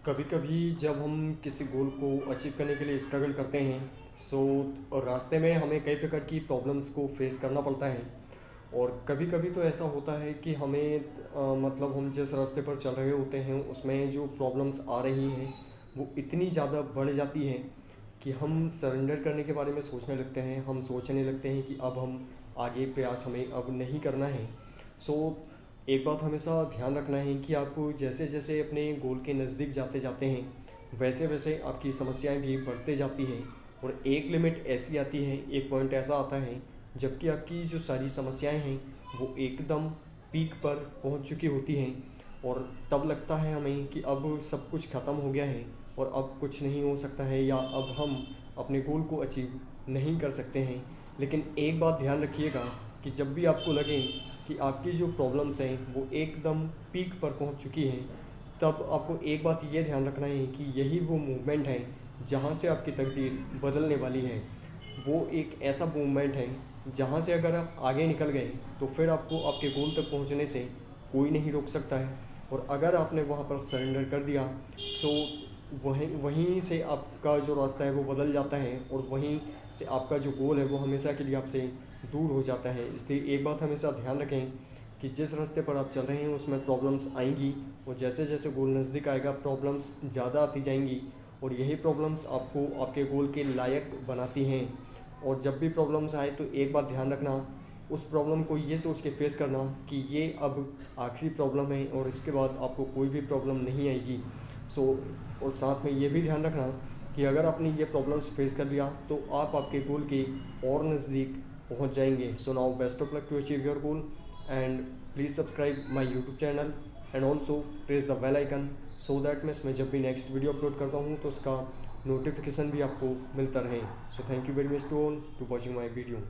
कभी कभी जब हम किसी गोल को अचीव करने के लिए स्ट्रगल करते हैं सो और रास्ते में हमें कई प्रकार की प्रॉब्लम्स को फेस करना पड़ता है। और कभी कभी तो ऐसा होता है कि हमें मतलब हम जिस रास्ते पर चल रहे होते हैं उसमें जो प्रॉब्लम्स आ रही हैं वो इतनी ज़्यादा बढ़ जाती हैं कि हम सरेंडर करने के बारे में सोचने लगते हैं। हम सोचने लगते हैं कि अब हम आगे प्रयास हमें अब नहीं करना है। सो एक बात हमेशा ध्यान रखना है कि आप जैसे जैसे अपने गोल के नज़दीक जाते जाते हैं वैसे वैसे आपकी समस्याएं भी बढ़ते जाती हैं। और एक लिमिट ऐसी आती है, एक पॉइंट ऐसा आता है जबकि आपकी जो सारी समस्याएं हैं वो एकदम पीक पर पहुंच चुकी होती हैं। और तब लगता है हमें कि अब सब कुछ ख़त्म हो गया है और अब कुछ नहीं हो सकता है या अब हम अपने गोल को अचीव नहीं कर सकते हैं। लेकिन एक बात ध्यान रखिएगा कि जब भी आपको लगे कि आपकी जो प्रॉब्लम्स हैं वो एकदम पीक पर पहुंच चुकी हैं, तब आपको एक बात ये ध्यान रखना है कि यही वो मूवमेंट है जहाँ से आपकी तकदीर बदलने वाली है। वो एक ऐसा मूवमेंट है जहाँ से अगर आप आगे निकल गए तो फिर आपको आपके गोल तक पहुँचने से कोई नहीं रोक सकता है। और अगर आपने वहाँ पर सरेंडर कर दिया सो वहीं वहीं से आपका जो रास्ता है वो बदल जाता है और वहीं से आपका जो गोल है वो हमेशा के लिए आपसे दूर हो जाता है। इसलिए एक बात हमेशा ध्यान रखें कि जिस रास्ते पर आप चल रहे हैं उसमें प्रॉब्लम्स आएंगी और जैसे जैसे गोल नज़दीक आएगा प्रॉब्लम्स ज़्यादा आती जाएंगी और यही प्रॉब्लम्स आपको आपके गोल के लायक बनाती हैं। और जब भी प्रॉब्लम्स आए तो एक बात ध्यान रखना, उस प्रॉब्लम को ये सोच के फेस करना कि ये अब आखिरी प्रॉब्लम है और इसके बाद आपको कोई भी प्रॉब्लम नहीं आएगी। सो और साथ में ये भी ध्यान रखना कि अगर आपने ये प्रॉब्लम्स फेस कर लिया तो आप आपके गोल के और नज़दीक पहुंच जाएंगे। So now best of luck to achieve your goal and please subscribe my YouTube channel and also press the bell icon so that मैं जब भी नेक्स्ट वीडियो अपलोड करता हूँ तो उसका नोटिफिकेशन भी आपको मिलता रहे। So thank you very much to all to watching my video.